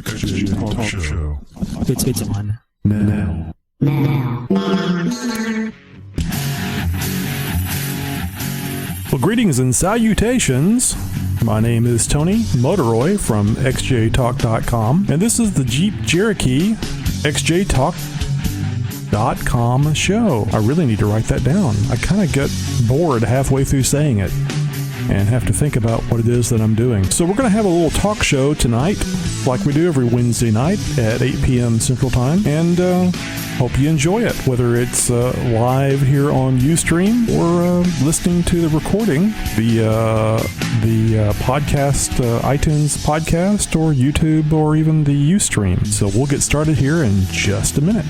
XJ Talk Show. It's on. Now. Well, greetings and salutations. My name is Tony Muckleroy from xjtalk.com, and this is the Jeep Cherokee xjtalk.com show. I really need to write that down. I kind of get bored halfway through saying it and have to think about what it is that I'm doing. So we're going to have a little talk show tonight, like we do every Wednesday night at 8 p.m. Central Time, and hope you enjoy it, whether it's live here on Ustream or listening to the recording via the podcast, iTunes podcast, or YouTube, or even the Ustream. So we'll get started here in just a minute.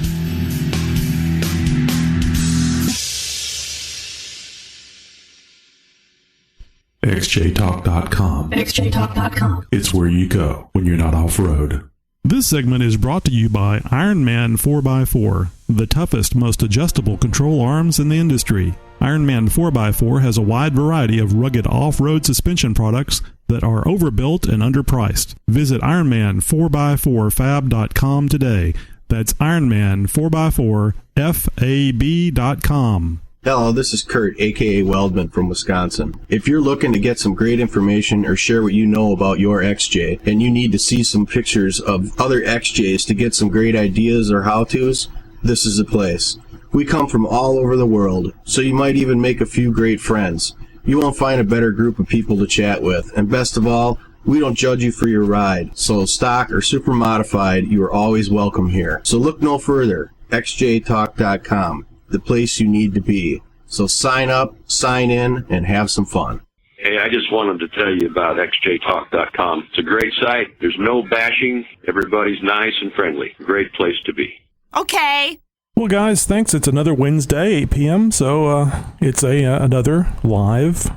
xjtalk.com. xjtalk.com. It's where you go when you're not off-road. This segment is brought to you by Ironman 4x4, the toughest, most adjustable control arms in the industry. Ironman 4x4 has a wide variety of rugged off-road suspension products that are overbuilt and underpriced. Visit Ironman4x4fab.com today. That's Ironman4x4fab.com. Hello, this is Kurt, aka Weldman from Wisconsin. If you're looking to get some great information or share what you know about your XJ, and you need to see some pictures of other XJs to get some great ideas or how-tos, this is the place. We come from all over the world, so you might even make a few great friends. You won't find a better group of people to chat with, and best of all, we don't judge you for your ride. So stock or super modified, you are always welcome here. So look no further, xjtalk.com. The place you need to be. So sign up, sign in, and have some fun. Hey, I just wanted to tell you about xjtalk.com. It's a great site. There's no bashing. Everybody's nice and friendly. Great place to be. Okay. Well, guys, thanks. It's another Wednesday, 8 p.m., so it's another live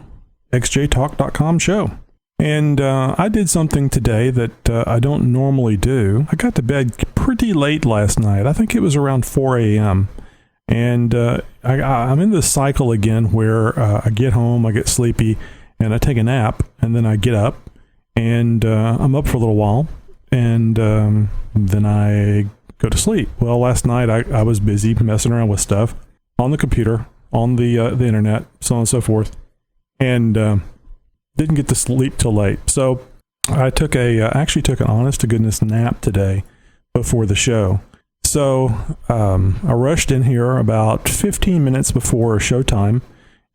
xjtalk.com show. And I did something today that I don't normally do. I got to bed pretty late last night. I think it was around 4 a.m., and I'm in this cycle again where I get home, I get sleepy, and I take a nap, and then I get up, and I'm up for a little while, and then I go to sleep. Well, last night I was busy messing around with stuff on the computer, on the internet, so on and so forth, and didn't get to sleep till late. So I actually took an honest-to-goodness nap today before the show. So I rushed in here about 15 minutes before showtime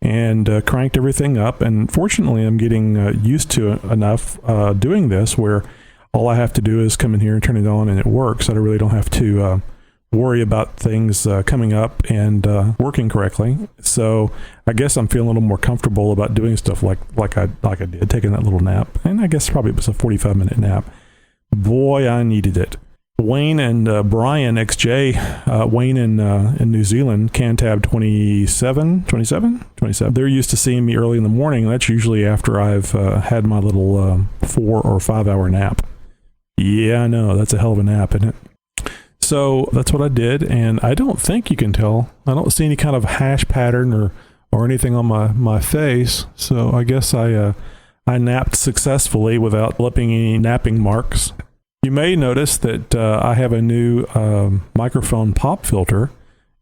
and cranked everything up. And fortunately, I'm getting used to it enough doing this where all I have to do is come in here and turn it on and it works. I really don't have to worry about things coming up and working correctly. So I guess I'm feeling a little more comfortable about doing stuff like I did, taking that little nap. And I guess probably it was a 45-minute nap. Boy, I needed it. Wayne and Brian XJ, Wayne in New Zealand, Cantab 27. They're used to seeing me early in the morning. That's usually after I've had my little 4 or 5 hour nap. Yeah, I know. That's a hell of a nap, isn't it? So that's what I did, and I don't think you can tell. I don't see any kind of hash pattern or anything on my face. So I guess I napped successfully without leaving any napping marks. You may notice that I have a new microphone pop filter.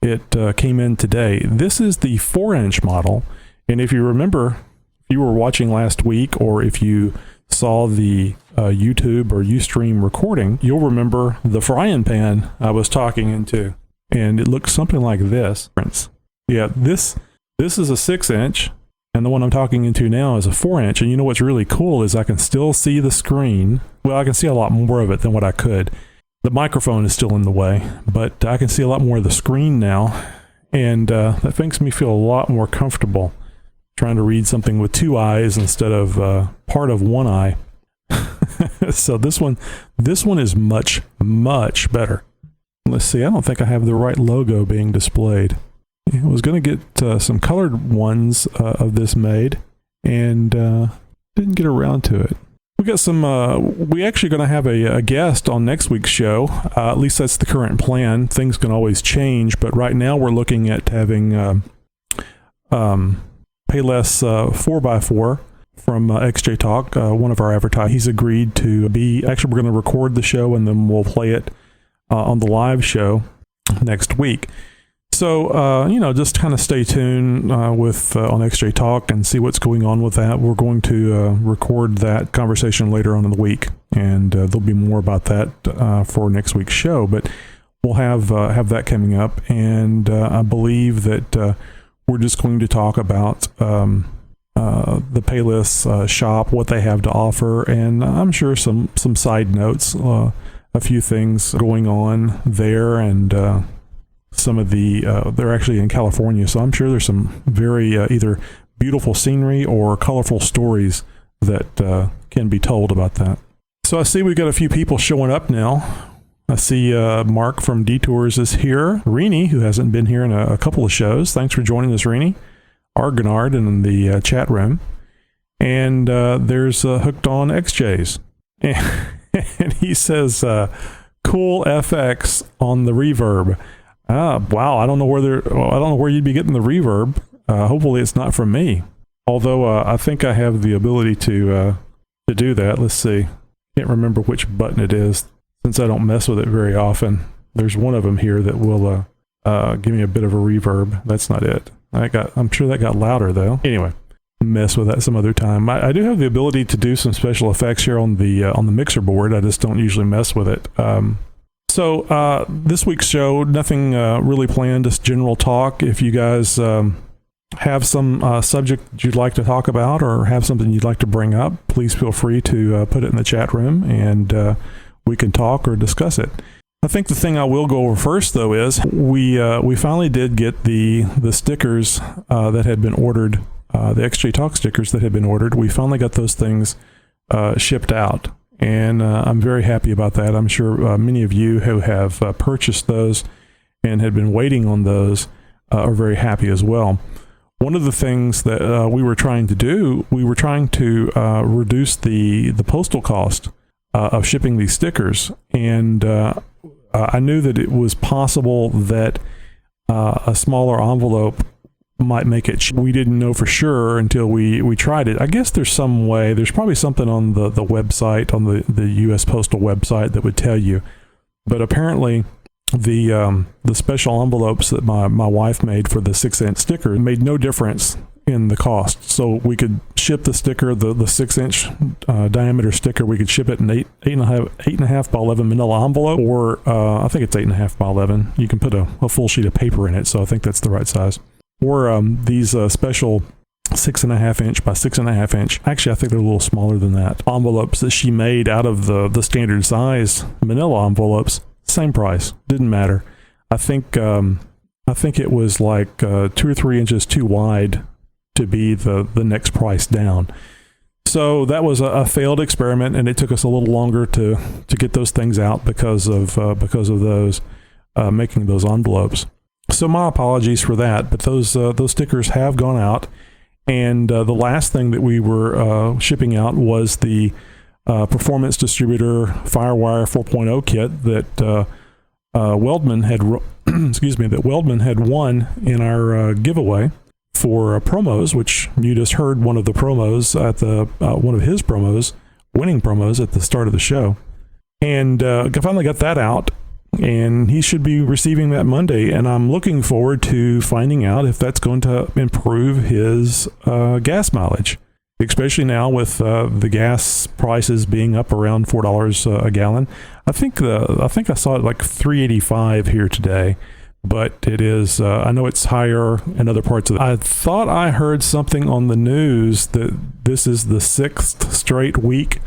It came in today. This is the 4-inch model. And if you remember, if you were watching last week, or if you saw the YouTube or Ustream recording, you'll remember the frying pan I was talking into. And it looks something like this. Yeah, this is a 6-inch. And the one I'm talking into now is a 4-inch. And you know what's really cool is I can still see the screen. Well, I can see a lot more of it than what I could. The microphone is still in the way, but I can see a lot more of the screen now. And that makes me feel a lot more comfortable trying to read something with 2 eyes instead of part of 1 eye. So this one is much, much better. Let's see, I don't think I have the right logo being displayed. I was going to get some colored ones of this made, and didn't get around to it. We got some. We actually going to have a guest on next week's show. At least that's the current plan. Things can always change, but right now we're looking at having Payless 4x4 from XJ Talk, one of our advertisers. He's agreed to actually, we're going to record the show and then we'll play it on the live show next week. So, just kind of stay tuned with on XJ Talk and see what's going on with that. We're going to record that conversation later on in the week, and there'll be more about that for next week's show. But we'll have that coming up, and I believe that we're just going to talk about the Payless shop, what they have to offer, and I'm sure some side notes, a few things going on there, and some of they're actually in California, so I'm sure there's some very either beautiful scenery or colorful stories that can be told about that. So I see we've got a few people showing up now. I see Mark from Detours is here. Renee, who hasn't been here in a couple of shows. Thanks for joining us, Renee. Argonard in the chat room. And there's Hooked on XJs. And he says, cool FX on the reverb. Wow, I don't know where you'd be getting the reverb. Hopefully it's not from me. Although I think I have the ability to do that. Let's see. Can't remember which button it is since I don't mess with it very often. There's one of them here that will give me a bit of a reverb. That's not it. I'm sure that got louder though. Anyway, mess with that some other time. I do have the ability to do some special effects here on the mixer board. I just don't usually mess with it. So this week's show, nothing really planned, just general talk. If you guys have some subject that you'd like to talk about or have something you'd like to bring up, please feel free to put it in the chat room and we can talk or discuss it. I think the thing I will go over first, though, is we finally did get the stickers that had been ordered, the XJ Talk stickers that had been ordered. We finally got those things shipped out. And I'm very happy about that. I'm sure many of you who have purchased those and had been waiting on those are very happy as well. One of the things that we were trying to do, we were trying to reduce the postal cost of shipping these stickers. And I knew that it was possible that a smaller envelope might make it. We didn't know for sure until we tried it. I guess there's some way, there's probably something on the website, on the U.S. Postal website that would tell you. But apparently the special envelopes that my wife made for the 6-inch sticker made no difference in the cost. So we could ship the sticker, the 6-inch diameter sticker, we could ship it in 8.5 by 11 manila envelope, or I think it's 8.5 by 11. You can put a full sheet of paper in it, so I think that's the right size. Or these special 6.5 inch by 6.5 inch. Actually, I think they're a little smaller than that. Envelopes that she made out of the standard size manila envelopes. Same price. Didn't matter. I think it was like 2 or 3 inches too wide to be the next price down. So that was a failed experiment, and it took us a little longer to get those things out because of those making those envelopes. So my apologies for that, but those stickers have gone out, and the last thing that we were shipping out was the Performance Distributor FireWire 4.0 kit that Weldman had won in our giveaway for promos, which you just heard one of the promos at one of his promos, winning promos at the start of the show, and I finally got that out. And he should be receiving that Monday, and I'm looking forward to finding out if that's going to improve his gas mileage, especially now with the gas prices being up around $4 a gallon. I think I saw it like $3.85 here today, but it is. I know it's higher in other parts of. I thought I heard something on the news that this is the 6th straight week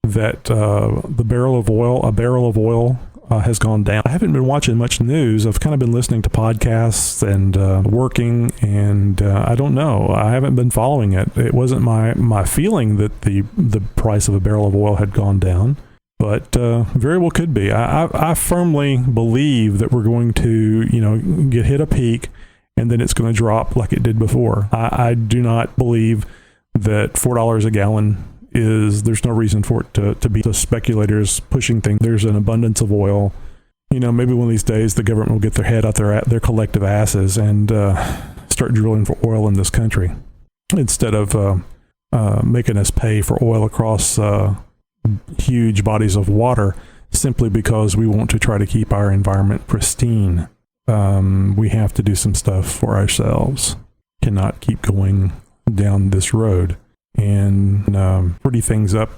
that a barrel of oil has gone down. I haven't been watching much news. I've kind of been listening to podcasts and working, and I don't know. I haven't been following it. It wasn't my feeling that the price of a barrel of oil had gone down, but very well could be. I firmly believe that we're going to, hit a peak, and then it's going to drop like it did before. I do not believe that $4 a gallon there's no reason for it to be the speculators pushing things. There's an abundance of oil. Maybe one of these days the government will get their head out their collective asses and start drilling for oil in this country instead of making us pay for oil across huge bodies of water simply because we want to try to keep our environment pristine. We have to do some stuff for ourselves. Cannot keep going down this road and pretty things up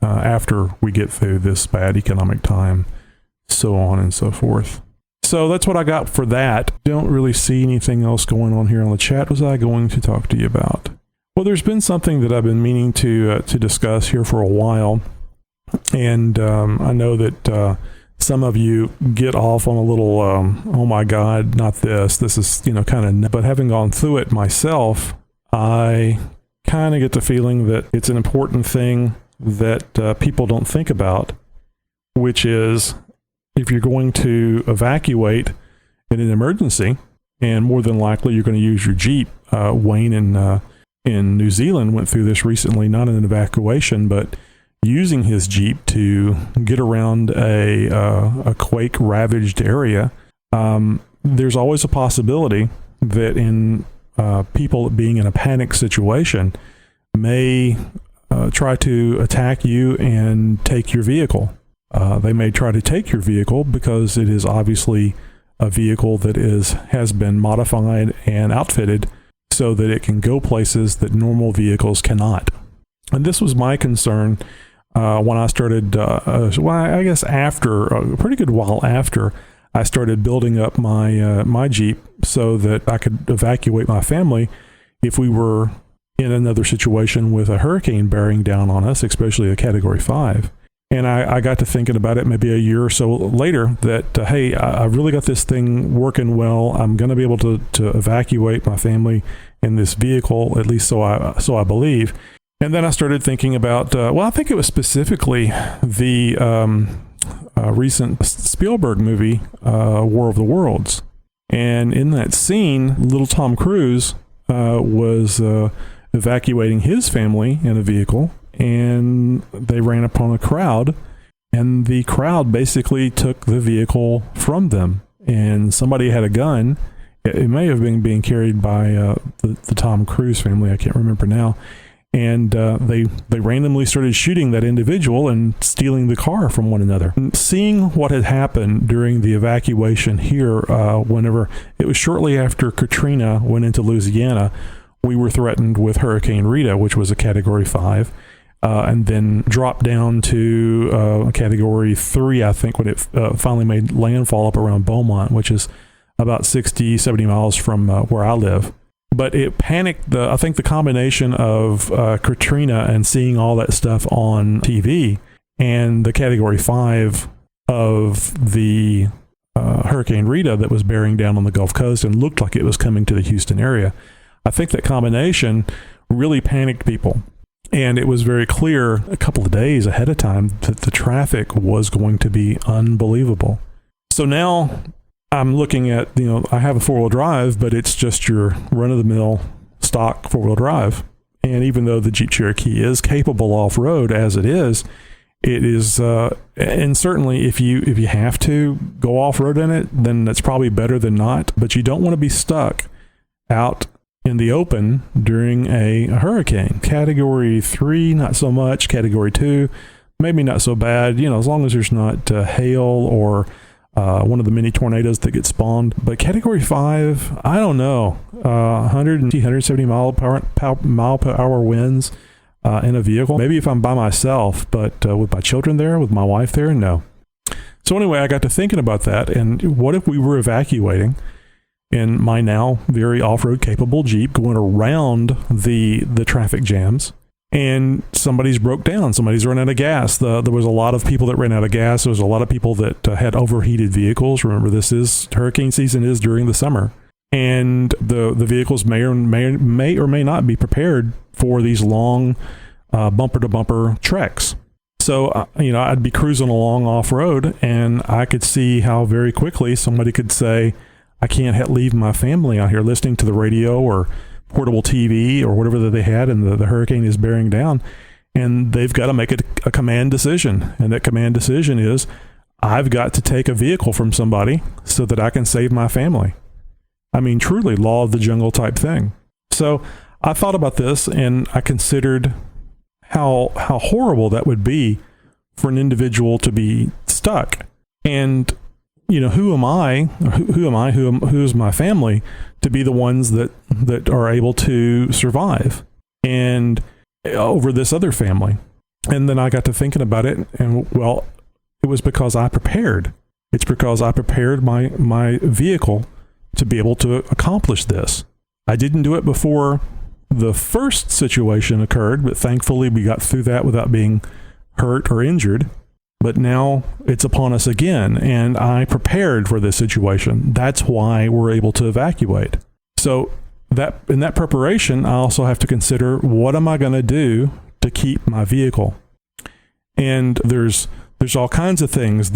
after we get through this bad economic time, so on and so forth. So that's what I got for that. Don't really see anything else going on here on the chat. Was I going to talk to you about? Well, there's been something that I've been meaning to discuss here for a while, and I know that some of you get off on a little, oh my God, not this. This is, kind of, but having gone through it myself, I kind of get the feeling that it's an important thing that people don't think about, which is if you're going to evacuate in an emergency, and more than likely you're going to use your Jeep. Wayne in New Zealand went through this recently, not in an evacuation, but using his Jeep to get around a quake-ravaged area. There's always a possibility that in people being in a panic situation may try to attack you and take your vehicle. They may try to take your vehicle because it is obviously a vehicle that has been modified and outfitted so that it can go places that normal vehicles cannot. And this was my concern when I started, I guess after, a pretty good while after, I started building up my Jeep so that I could evacuate my family if we were in another situation with a hurricane bearing down on us, especially a Category 5. And I got to thinking about it maybe a year or so later that, hey, I've really got this thing working well. I'm going to be able to evacuate my family in this vehicle, at least so I believe. And then I started thinking about, I think it was specifically the recent Spielberg movie, War of the Worlds. And in that scene, little Tom Cruise was evacuating his family in a vehicle, and they ran upon a crowd, and the crowd basically took the vehicle from them. And somebody had a gun. It may have been being carried by the Tom Cruise family. I can't remember now. And they randomly started shooting that individual and stealing the car from one another. And seeing what had happened during the evacuation here, whenever it was shortly after Katrina went into Louisiana, we were threatened with Hurricane Rita, which was a Category 5, and then dropped down to Category 3, I think, when it finally made landfall up around Beaumont, which is about 60, 70 miles from where I live. But it panicked I think the combination of Katrina and seeing all that stuff on TV and the Category 5 of the Hurricane Rita that was bearing down on the Gulf Coast and looked like it was coming to the Houston area. I think that combination really panicked people. And it was very clear a couple of days ahead of time that the traffic was going to be unbelievable. So now I'm looking at, I have a four-wheel drive, but it's just your run-of-the-mill stock four-wheel drive. And even though the Jeep Cherokee is capable off-road as it is, and certainly if you have to go off-road in it, then that's probably better than not. But you don't want to be stuck out in the open during a hurricane. Category 3, not so much. Category 2, maybe not so bad, as long as there's not hail or one of the many tornadoes that get spawned. But Category 5, I don't know. 170 mile per hour winds in a vehicle. Maybe if I'm by myself, but with my children there, with my wife there, no. So anyway, I got to thinking about that. And what if we were evacuating in my now very off-road capable Jeep going around the traffic jams, and somebody's broke down, somebody's run out of gas. There was a lot of people that ran out of gas. There was a lot of people that had overheated vehicles. Remember, hurricane season is during the summer, and the vehicles may or may not be prepared for these long bumper-to-bumper treks. So, I'd be cruising along off-road, and I could see how very quickly somebody could say, I can't leave my family out here listening to the radio or portable TV or whatever that they had, and the hurricane is bearing down, and they've got to make a command decision. And that command decision is, I've got to take a vehicle from somebody so that I can save my family. I mean, truly law of the jungle type thing. So I thought about this and I considered how horrible that would be for an individual to be stuck. And, who am I? Who's my family to be the ones that are able to survive and over this other family? And then I got to thinking about it, and well, it was because I prepared. It's because I prepared my vehicle to be able to accomplish this. I didn't do it before the first situation occurred, but thankfully we got through that without being hurt or injured. But now it's upon us again, and I prepared for this situation. That's why we're able to evacuate. So that in that preparation, I also have to consider, what am I going to do to keep my vehicle? And there's all kinds of things.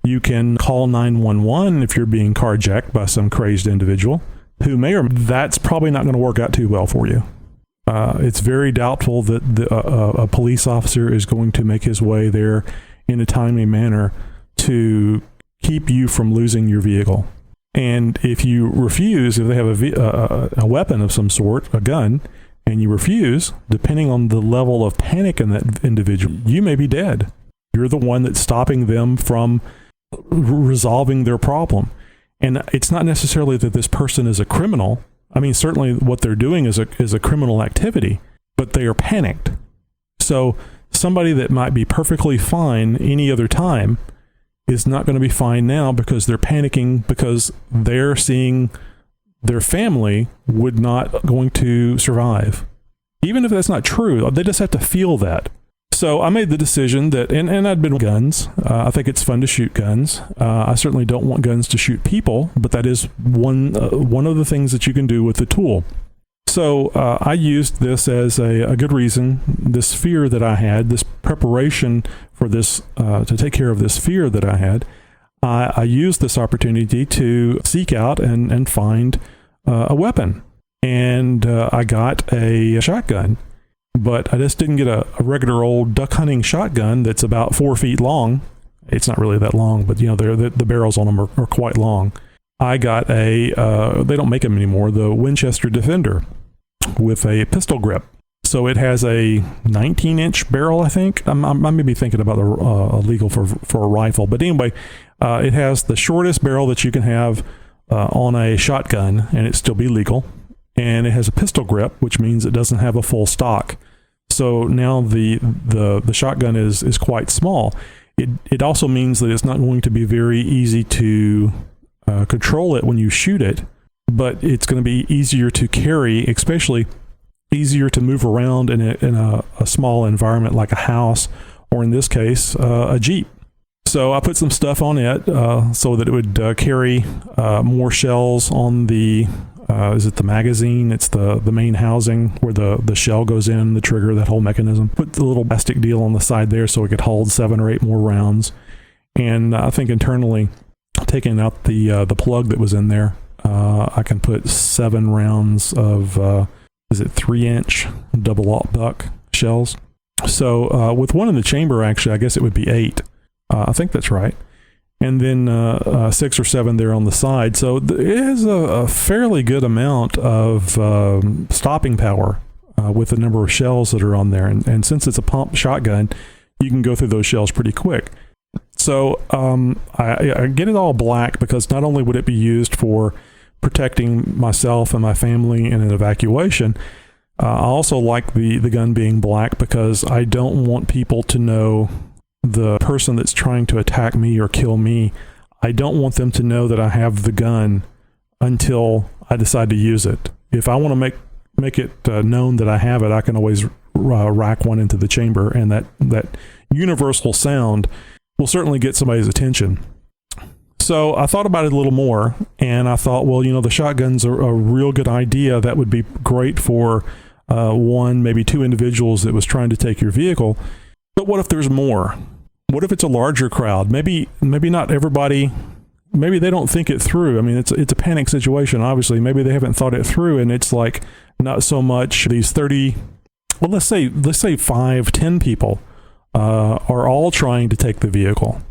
You can call 911 if you're being carjacked by some crazed individual who that's probably not going to work out too well for you. It's very doubtful that a police officer is going to make his way there in a timely manner to keep you from losing your vehicle. And if you refuse, if they have a weapon of some sort, a gun, and you refuse, depending on the level of panic in that individual, you may be dead. You're the one that's stopping them from resolving their problem. And it's not necessarily that this person is a criminal. I mean, certainly what they're doing is a criminal activity, but they are panicked. So somebody that might be perfectly fine any other time is not going to be fine now because they're panicking, because they're seeing their family would not going to survive. Even if that's not true, they just have to feel that. So I made the decision that, and I'd been with guns. I think it's fun to shoot guns. I certainly don't want guns to shoot people, but that is one of the things that you can do with the tool. So I used this as a good reason, this fear that I had, this preparation for this, to take care of this fear that I had. I used this opportunity to seek out and find a weapon. And I got a shotgun. But I just didn't get a regular old duck hunting shotgun that's about 4 feet long. It's not really that long, but the barrels on them are quite long. I got they don't make them anymore, the Winchester Defender with a pistol grip. So it has a 19-inch barrel, I think. I may be thinking about the legal for a rifle. But anyway, it has the shortest barrel that you can have on a shotgun, and it still be legal. And it has a pistol grip, which means it doesn't have a full stock. So now the shotgun is quite small. It also means that it's not going to be very easy to control it when you shoot it, but it's going to be easier to carry, especially easier to move around in a small environment like a house, or in this case, a Jeep. So I put some stuff on it so that it would carry more shells on the is it the magazine? It's the main housing where the shell goes in, the trigger, that whole mechanism. Put the little plastic deal on the side there so it could hold 7 or 8 more rounds. And I think internally, taking out the plug that was in there, I can put 7 rounds of, 3-inch double-aught buck shells. So with one in the chamber, actually, I guess it would be 8. I think that's right. And then 6 or 7 there on the side. So it has a fairly good amount of stopping power with the number of shells that are on there. And since it's a pump shotgun, you can go through those shells pretty quick. So I get it all black because not only would it be used for protecting myself and my family in an evacuation, I also like the gun being black because I don't want people to know, the person that's trying to attack me or kill me, I don't want them to know that I have the gun until I decide to use it. If I want to make it known that I have it, I can always rack one into the chamber, and that universal sound will certainly get somebody's attention. So I thought about it a little more, and I thought, well, the shotgun's a real good idea. That would be great for 1, maybe 2 individuals that was trying to take your vehicle. But what if there's more? What if it's a larger crowd? Maybe not everybody, maybe they don't think it through. I mean, it's a panic situation, obviously. Maybe they haven't thought it through, and it's like not so much these 30, well, let's say 5, 10 people are all trying to take the vehicle.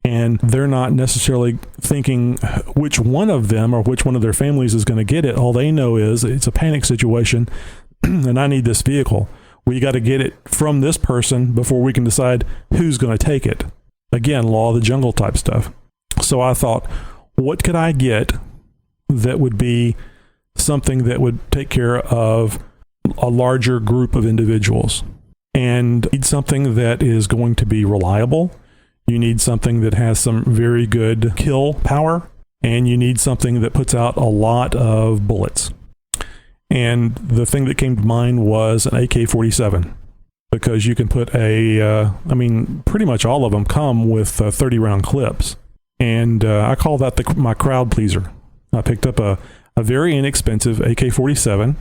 And they're not necessarily thinking which one of them or which one of their families is going to get it. All they know is it's a panic situation. and I need this vehicle. We got to get it from this person before we can decide who's going to take it. Again, law of the jungle type stuff. So I thought, what could I get that would be something that would take care of a larger group of individuals? And you need something that is going to be reliable. You need something that has some very good kill power. And you need something that puts out a lot of bullets. And the thing that came to mind was an AK-47. Because you can put pretty much all of them come with 30-round clips. And I call that my crowd pleaser. I picked up a very inexpensive AK-47.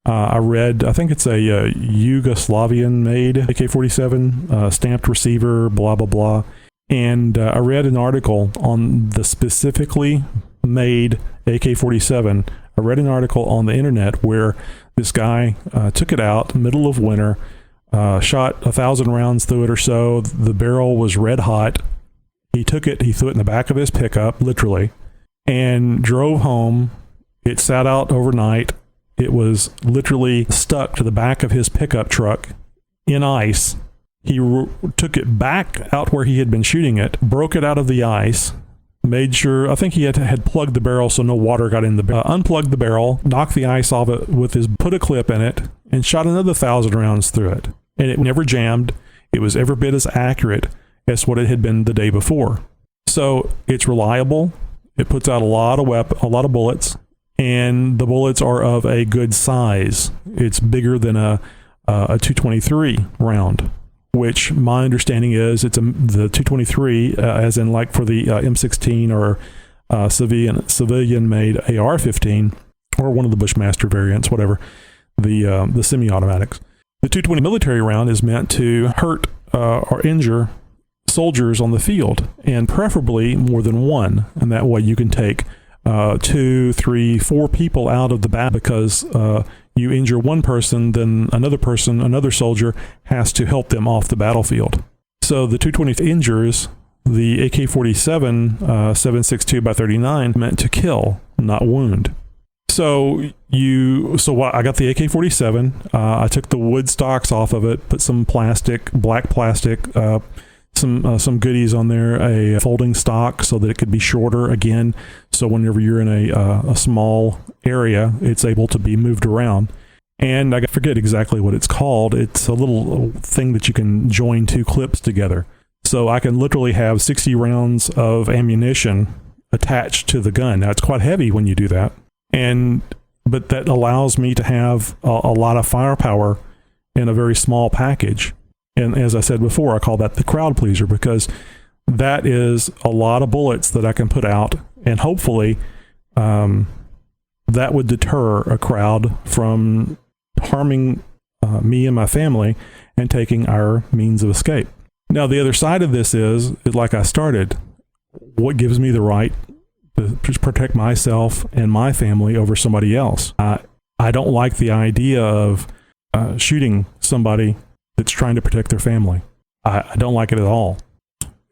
I think it's a Yugoslavian-made AK-47, stamped receiver, blah, blah, blah. And I read an article on the specifically made AK-47. I read an article on the internet where this guy took it out middle of winter, shot 1,000 rounds through it or so. The barrel was red hot. He took it, he threw it in the back of his pickup, literally, and drove home. It sat out overnight. It was literally stuck to the back of his pickup truck in ice. He took it back out where he had been shooting it, broke it out of the ice, made sure, I think he had plugged the barrel so no water got in the barrel, unplugged the barrel, knocked the ice off it put a clip in it, and shot another 1,000 rounds through it. And it never jammed. It was every bit as accurate as what it had been the day before. So it's reliable. It puts out a lot of bullets, and the bullets are of a good size. It's bigger than a 223 round, which my understanding is the 223, as in like for the M16 or civilian-made AR-15, or one of the Bushmaster variants, whatever, the semi-automatics. The 220 military round is meant to hurt or injure soldiers on the field, and preferably more than one. And that way you can take 2, 3, 4 people out of the battle, because you injure one person, then another soldier has to help them off the battlefield. So the 220 injures. The AK-47 7.62x39 meant to kill, not wound. So I got the AK-47. I took the wood stocks off of it, put some black plastic, some goodies on there, a folding stock so that it could be shorter again. So whenever you're in a small area, it's able to be moved around. And I forget exactly what it's called. It's a little thing that you can join 2 clips together. So I can literally have 60 rounds of ammunition attached to the gun. Now, it's quite heavy when you do that. But that allows me to have a lot of firepower in a very small package. And as I said before, I call that the crowd pleaser, because that is a lot of bullets that I can put out, and hopefully that would deter a crowd from harming me and my family and taking our means of escape. Now, the other side of this is like I started, what gives me the right to protect myself and my family over somebody else? I don't like the idea of shooting somebody that's trying to protect their family. I don't like it at all.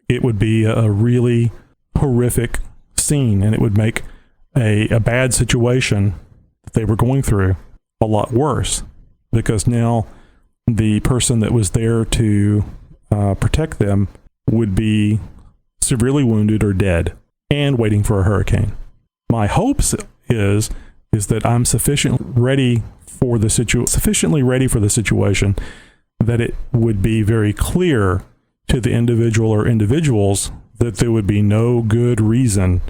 It would be a really horrific scene, and it would make a bad situation that they were going through a lot worse, because now the person that was there to protect them would be severely wounded or dead and waiting for a hurricane. My hopes is that I'm sufficiently ready for the situation that it would be very clear to the individual or individuals that there would be no good reason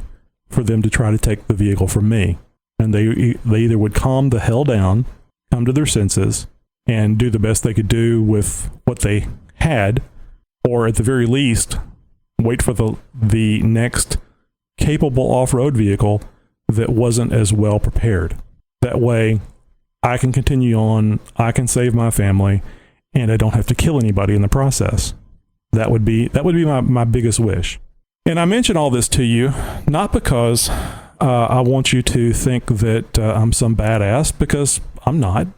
for them to try to take the vehicle from me. And they either would calm the hell down, come to their senses, and do the best they could do with what they had, or at the very least, wait for the next capable off-road vehicle that wasn't as well prepared. That way, I can continue on, I can save my family, and I don't have to kill anybody in the process. That would be my biggest wish. And I mention all this to you not because I want you to think that I'm some badass, because I'm not.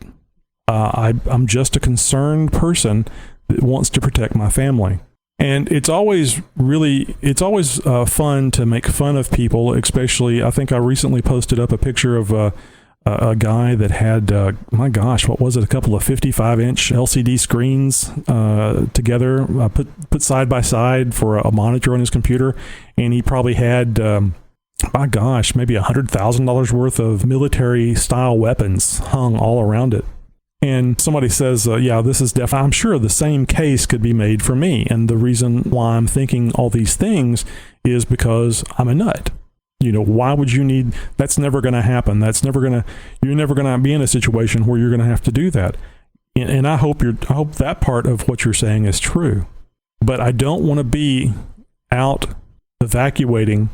I'm just a concerned person that wants to protect my family. And it's always fun to make fun of people, especially, I think I recently posted up a picture of a guy that had, my gosh, what was it? A couple of 55-inch LCD screens together, put side by side for a monitor on his computer. And he probably had, my gosh, maybe $100,000 worth of military-style weapons hung all around it. And somebody says, yeah, this is definitely, I'm sure the same case could be made for me. And the reason why I'm thinking all these things is because I'm a nut. You know, why would you need, that's never going to happen. You're never going to be in a situation where you're going to have to do that. And I hope that part of what you're saying is true. But I don't want to be out evacuating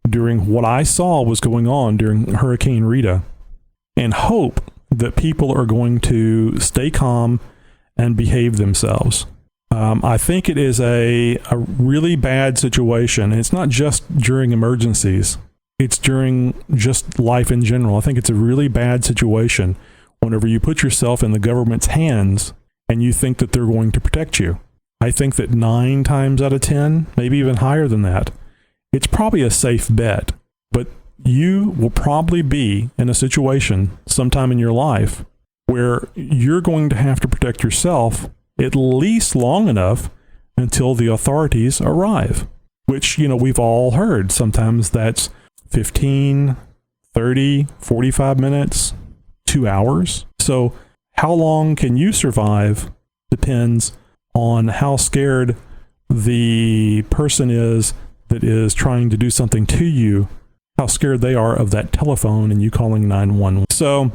during what I saw was going on during Hurricane Rita and hope that people are going to stay calm and behave themselves. I think it is a really bad situation. And it's not just during emergencies. It's during just life in general. I think it's a really bad situation whenever you put yourself in the government's hands and you think that they're going to protect you. I think that 9 times out of 10, maybe even higher than that, it's probably a safe bet. But you will probably be in a situation sometime in your life where you're going to have to protect yourself at least long enough until the authorities arrive, which, you know, we've all heard. Sometimes that's 15, 30, 45 minutes, 2 hours. So how long can you survive depends on how scared the person is that is trying to do something to you, how scared they are of that telephone and you calling 911. So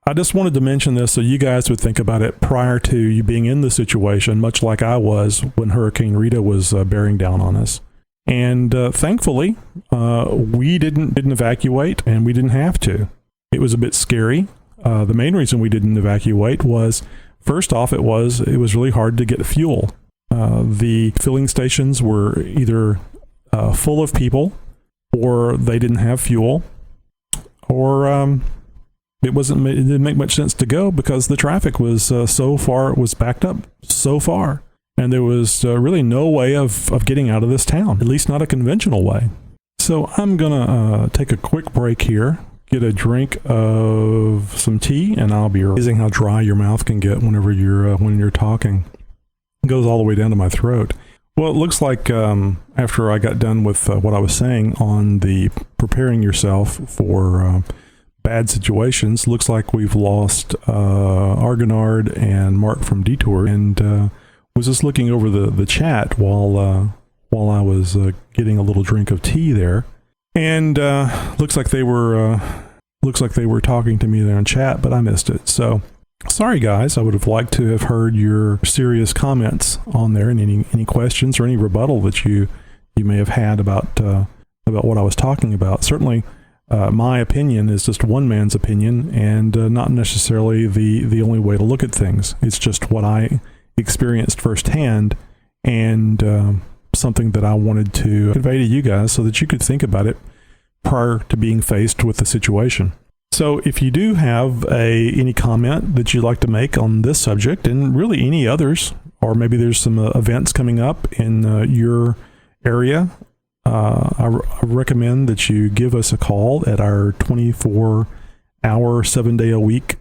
I just wanted to mention this so you guys would think about it prior to you being in the situation, much like I was when Hurricane Rita was bearing down on us. And thankfully, we didn't evacuate, and we didn't have to. It was a bit scary. The main reason we didn't evacuate was, first off, it was really hard to get fuel. The filling stations were either full of people, or they didn't have fuel, or it didn't make much sense to go because the traffic was so far, it was backed up so far. And there was really no way of getting out of this town, at least not a conventional way. So I'm going to take a quick break here, get a drink of some tea, and I'll be amazing how dry your mouth can get whenever when you're talking. It goes all the way down to my throat. Well, it looks like after I got done with what I was saying on the preparing yourself for bad situations, looks like we've lost Argonard and Mark from Detour, and was just looking over the chat while I was getting a little drink of tea there, and looks like they were talking to me there in chat, but I missed it. So sorry, guys. I would have liked to have heard your serious comments on there, and any questions or any rebuttal that you may have had about what I was talking about. Certainly, my opinion is just one man's opinion, and not necessarily the only way to look at things. It's just what I experienced firsthand, and something that I wanted to convey to you guys so that you could think about it prior to being faced with the situation. So if you do have any comment that you'd like to make on this subject, and really any others, or maybe there's some events coming up in your area, I recommend that you give us a call at our 24-hour, 7-day-a-week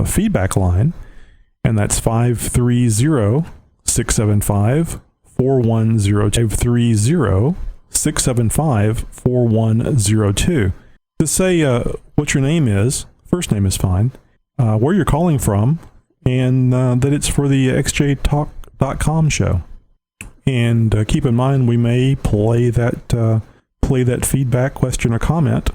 feedback line. And that's 530-675-4102. 530-675-4102. To say what your name is, first name is fine, where you're calling from, and that it's for the xjtalk.com show. And keep in mind, we may play that feedback, question, or comment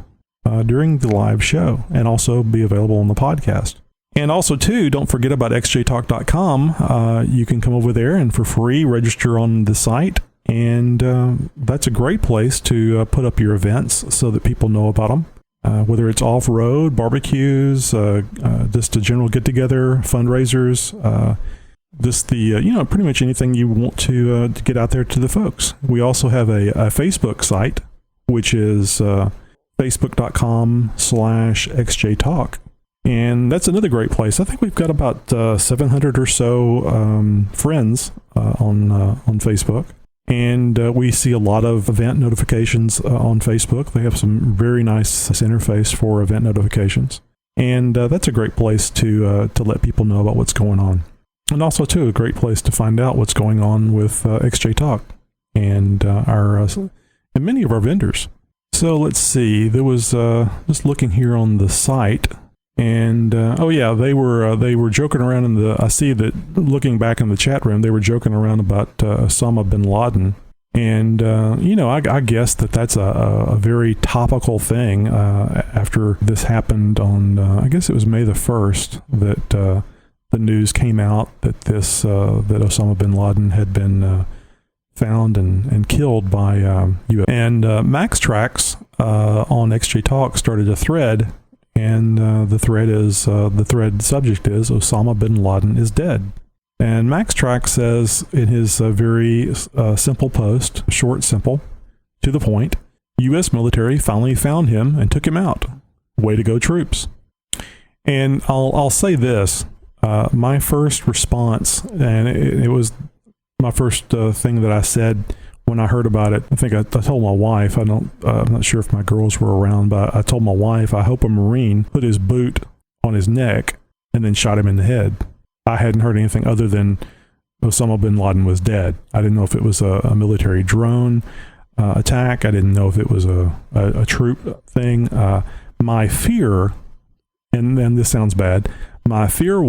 during the live show, and also be available on the podcast. And also, too, don't forget about xjtalk.com. You can come over there and for free register on the site. And that's a great place to put up your events so that people know about them. Whether it's off-road, barbecues, just a general get-together, fundraisers, just pretty much anything you want to get out there to the folks. We also have a Facebook site, which is facebook.com/xjtalk. And that's another great place. I think we've got about 700 or so friends on Facebook. And we see a lot of event notifications on Facebook. They have some very nice interface for event notifications. And that's a great place to let people know about what's going on. And also, too, a great place to find out what's going on with XJ Talk and and many of our vendors. So let's see. There was just looking here on the site, and they were joking around I see that looking back in the chat room, they were joking around about Osama bin Laden. And, I guess that's a very topical thing after this happened on, I guess it was May the 1st, that the news came out that that Osama bin Laden had been found and killed by U.S. And MaxTrax on XJ Talk started a thread, and the thread subject is Osama bin Laden is dead. And MaxTrax says in his very simple post, short, simple, to the point, U.S. military finally found him and took him out. Way to go, troops. And I'll say this, my first response, and it was my first thing that I said when I heard about it. I think I told my wife, I'm not sure if my girls were around, but I told my wife, I hope a Marine put his boot on his neck and then shot him in the head. I hadn't heard anything other than Osama bin Laden was dead. I didn't know if it was a military drone attack. I didn't know if it was a troop thing. My fear, and this sounds bad, my fear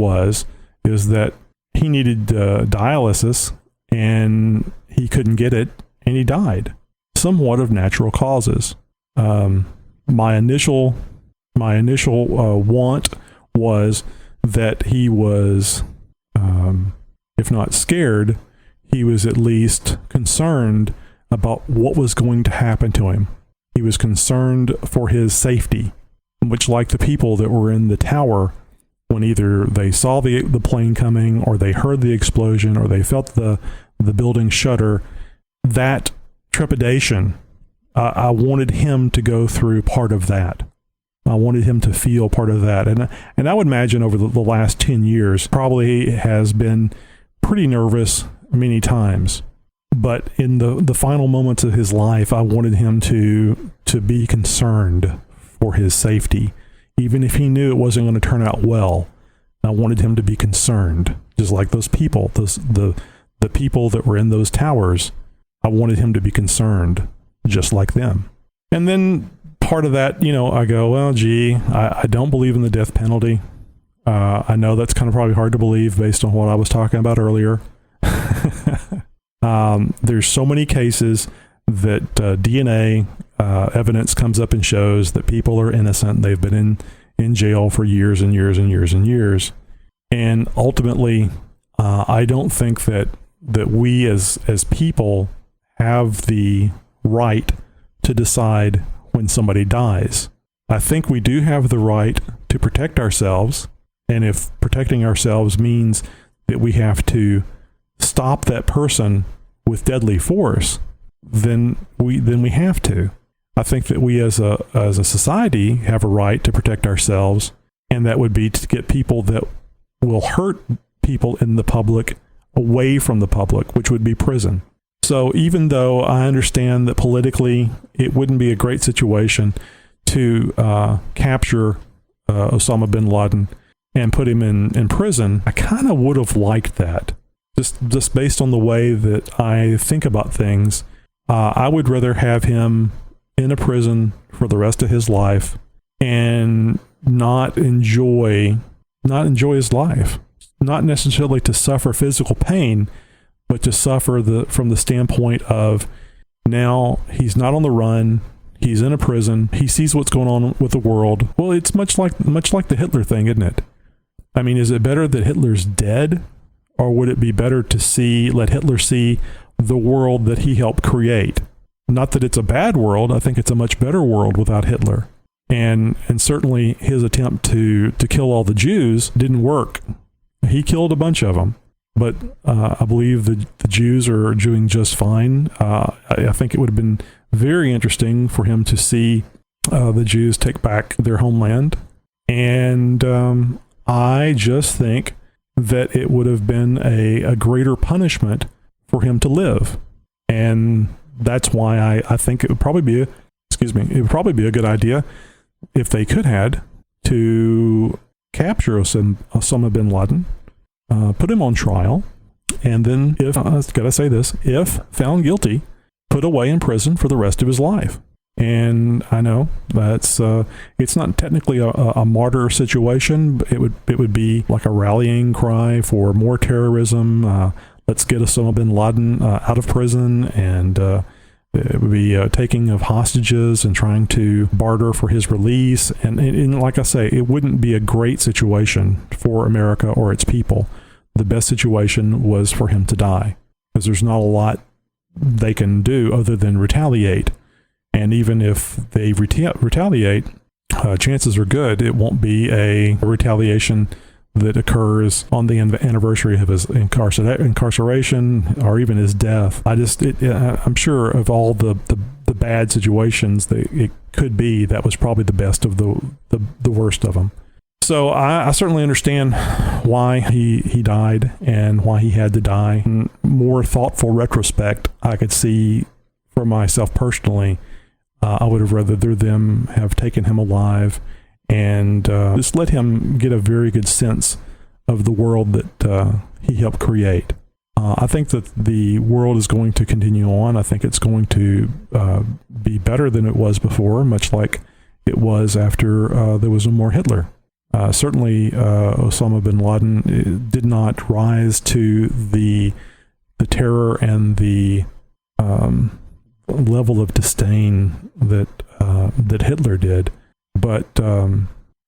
is that he needed dialysis and he couldn't get it and he died, somewhat of natural causes. My initial want was that he was, if not scared, he was at least concerned about what was going to happen to him. He was concerned for his safety, much like the people that were in the tower when either they saw the plane coming or they heard the explosion or they felt the building shudder. That trepidation, I wanted him to go through part of that. I wanted him to feel part of that. And I would imagine over the last 10 years, probably has been pretty nervous many times. But in the final moments of his life, I wanted him to be concerned for his safety. Even if he knew it wasn't going to turn out well, I wanted him to be concerned. Just like those people, the people that were in those towers, I wanted him to be concerned, just like them. And then part of that, I go, well, gee, I don't believe in the death penalty. I know that's kind of probably hard to believe based on what I was talking about earlier. There's so many cases that DNA evidence comes up and shows that people are innocent. They've been in jail for years and years and years and years. And ultimately, I don't think that we as people have the right to decide when somebody dies. I think we do have the right to protect ourselves, and if protecting ourselves means that we have to stop that person with deadly force, then we have to. I think that we as a society have a right to protect ourselves, and that would be to get people that will hurt people in the public away from the public, which would be prison. So even though I understand that politically it wouldn't be a great situation to capture Osama bin Laden and put him in prison, I kind of would have liked that. Just based on the way that I think about things, I would rather have him in a prison for the rest of his life and not enjoy his life. Not necessarily to suffer physical pain, but to suffer from the standpoint of now he's not on the run, he's in a prison, he sees what's going on with the world. Well, it's much like the Hitler thing, isn't it? I mean, is it better that Hitler's dead, or would it be better to let Hitler see the world that he helped create? Not that it's a bad world, I think it's a much better world without Hitler. And certainly his attempt to kill all the Jews didn't work. He killed a bunch of them. But I believe the Jews are doing just fine. I think it would have been very interesting for him to see the Jews take back their homeland. And I just think that it would have been a greater punishment for him to live. And that's why I think it would probably be a good idea, if they could had, to capture Osama bin Laden, put him on trial, and then, if found guilty, put away in prison for the rest of his life. And I know that's it's not technically a martyr situation, but it would be like a rallying cry for more terrorism. Let's get Osama bin Laden out of prison, and it would be taking of hostages and trying to barter for his release. And like I say, it wouldn't be a great situation for America or its people. The best situation was for him to die, because there's not a lot they can do other than retaliate. And even if they retaliate, chances are good it won't be a retaliation that occurs on the anniversary of his incarceration or even his death. I'm sure of all the bad situations that it could be, that was probably the best of the worst of them. So I certainly understand why he died and why he had to die. In more thoughtful retrospect, I could see for myself personally, I would have rather them have taken him alive and just let him get a very good sense of the world that he helped create. I think that the world is going to continue on. I think it's going to be better than it was before, much like it was after there was no more Hitler. Certainly, Osama bin Laden did not rise to the terror and the level of disdain that Hitler did, but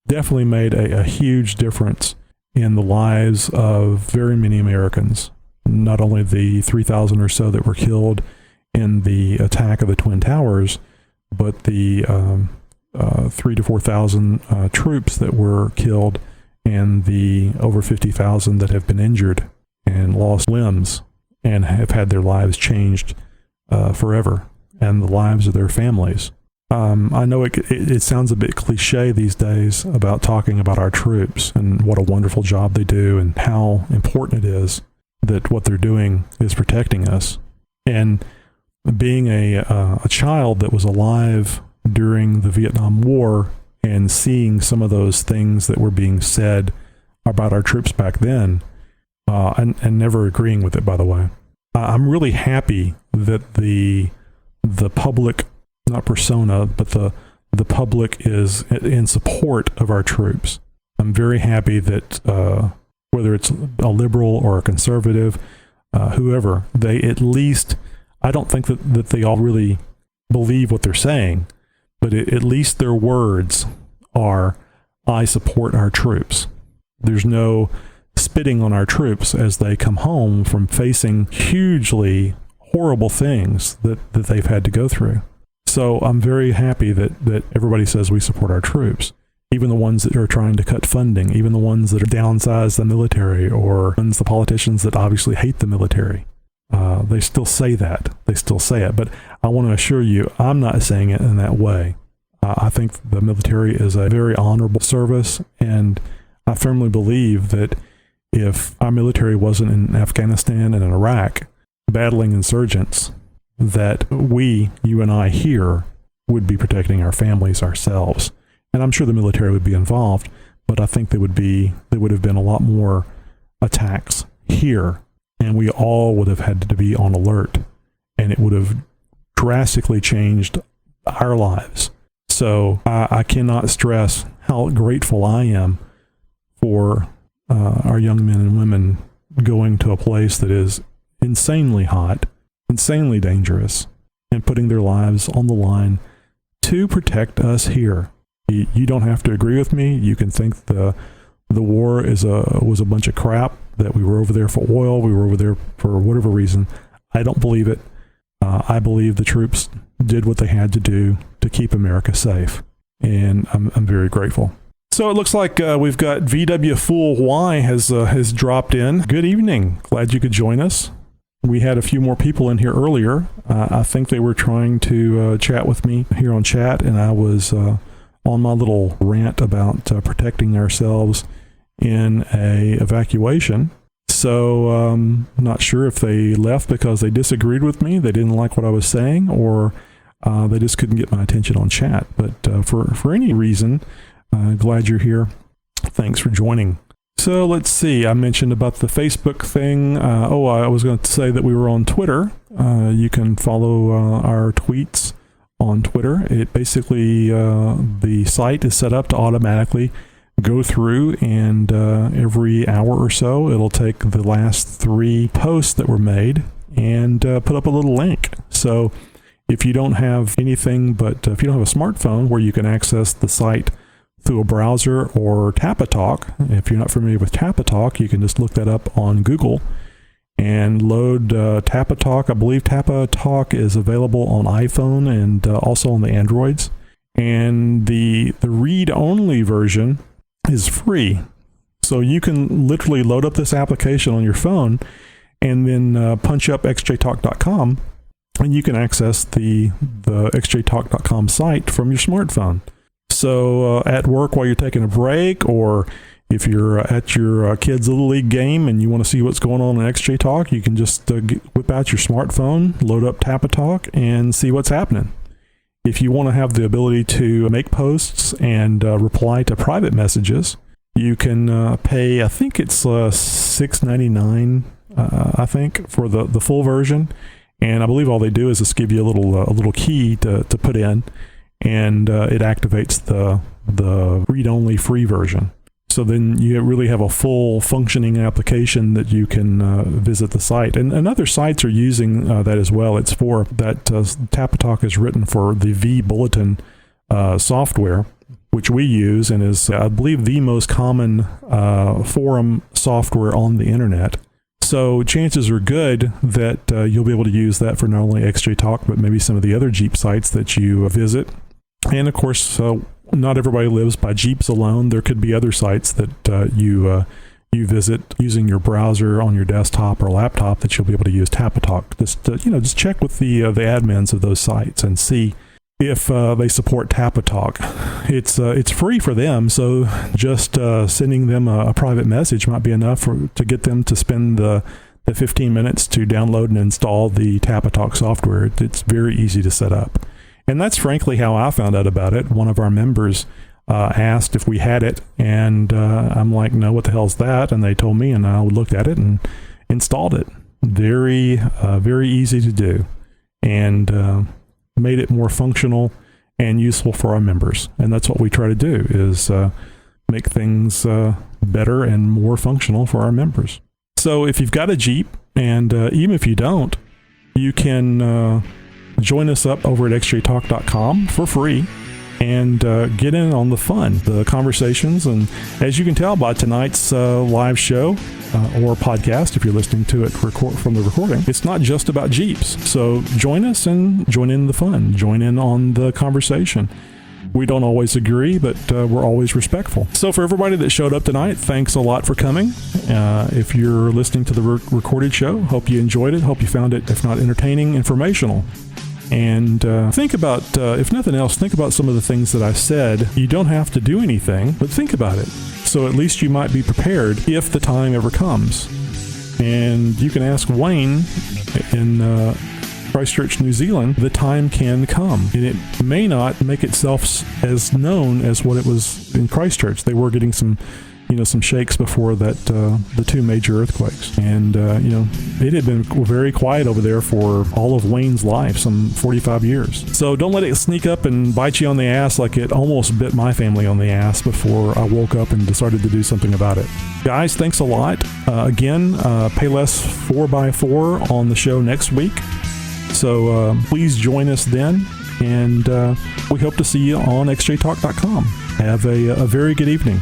definitely made a huge difference in the lives of very many Americans. Not only the 3,000 or so that were killed in the attack of the Twin Towers, but the 3,000 to 4,000 troops that were killed, and the over 50,000 that have been injured and lost limbs and have had their lives changed forever, and the lives of their families. I know it sounds a bit cliche these days about talking about our troops and what a wonderful job they do and how important it is that what they're doing is protecting us. And being a child that was alive during the Vietnam War and seeing some of those things that were being said about our troops back then, and never agreeing with it, by the way, I'm really happy that the public, not persona, but the public is in support of our troops. I'm very happy that whether it's a liberal or a conservative, whoever, they at least, I don't think that they all really believe what they're saying, but at least their words are, I support our troops. There's no spitting on our troops as they come home from facing hugely horrible things that they've had to go through. So I'm very happy that everybody says we support our troops, even the ones that are trying to cut funding, even the ones that are downsize the military, or the politicians that obviously hate the military. They still say that. They still say it. But I want to assure you, I'm not saying it in that way. I think the military is a very honorable service, and I firmly believe that if our military wasn't in Afghanistan and in Iraq battling insurgents, that you and I here, would be protecting our families ourselves. And I'm sure the military would be involved, but I think there would have been a lot more attacks here, and we all would have had to be on alert, and it would have drastically changed our lives. So I cannot stress how grateful I am for our young men and women going to a place that is insanely hot, insanely dangerous, and putting their lives on the line to protect us here. You don't have to agree with me. You can think the war was a bunch of crap, that we were over there for oil, we were over there for whatever reason. I don't believe it. I believe the troops did what they had to do to keep America safe, and I'm very grateful. So it looks like we've got VW Fool Y has dropped in. Good evening. Glad you could join us. We had a few more people in here earlier. I think they were trying to chat with me here on chat, and I was on my little rant about protecting ourselves in a evacuation. So not sure if they left because they disagreed with me, they didn't like what I was saying, or they just couldn't get my attention on chat. But for any reason, Glad you're here. Thanks for joining. So let's see. I mentioned about the Facebook thing. I was going to say that we were on Twitter. You can follow our tweets on Twitter. It basically, the site is set up to automatically go through, and every hour or so, it'll take the last 3 posts that were made and put up a little link. So if you don't have anything but, if you don't have a smartphone where you can access the site through a browser or Tapatalk, if you're not familiar with Tapatalk, you can just look that up on Google and load Tapatalk. I believe Tapatalk is available on iPhone and also on the Androids. And the read-only version is free. So you can literally load up this application on your phone and then punch up xjtalk.com, and you can access the xjtalk.com site from your smartphone. So at work while you're taking a break, or if you're at your kid's Little League game and you want to see what's going on in XJ Talk, you can just whip out your smartphone, load up Tapatalk, and see what's happening. If you want to have the ability to make posts and reply to private messages, you can pay, I think it's $6.99, I think, for the full version. And I believe all they do is just give you a little key to put in, and it activates the read-only free version. So then you really have a full functioning application that you can visit the site. And other sites are using that as well. It's for that Tapatalk is written for the vBulletin software, which we use and is, I believe, the most common forum software on the internet. So chances are good that you'll be able to use that for not only XJ Talk, but maybe some of the other Jeep sites that you visit. And of course, not everybody lives by Jeeps alone. There could be other sites that you visit using your browser on your desktop or laptop that you'll be able to use Tapatalk. Just check with the admins of those sites and see if they support Tapatalk. It's free for them, so just sending them a private message might be enough to get them to spend the 15 minutes to download and install the Tapatalk software. It's very easy to set up. And that's frankly how I found out about it. One of our members asked if we had it, and I'm like, no, what the hell's that? And they told me, and I looked at it and installed it. Very, very easy to do, and made it more functional and useful for our members. And that's what we try to do, is make things better and more functional for our members. So if you've got a Jeep, and even if you don't, you can join us up over at xjtalk.com for free and get in on the fun, the conversations. And as you can tell by tonight's live show or podcast, if you're listening to it from the recording, it's not just about Jeeps. So join us and join in the fun. Join in on the conversation. We don't always agree, but we're always respectful. So for everybody that showed up tonight, thanks a lot for coming. If you're listening to the recorded show, hope you enjoyed it. Hope you found it, if not entertaining, informational. And think about, if nothing else, think about some of the things that I said. You don't have to do anything, but think about it. So at least you might be prepared if the time ever comes. And you can ask Wayne in Christchurch, New Zealand, the time can come. And it may not make itself as known as what it was in Christchurch. They were getting some shakes before that, the 2 major earthquakes. And, it had been very quiet over there for all of Wayne's life, some 45 years. So don't let it sneak up and bite you on the ass like it almost bit my family on the ass before I woke up and decided to do something about it. Guys, thanks a lot. Again, Payless 4x4 on the show next week. So please join us then. And we hope to see you on xjtalk.com. Have a very good evening.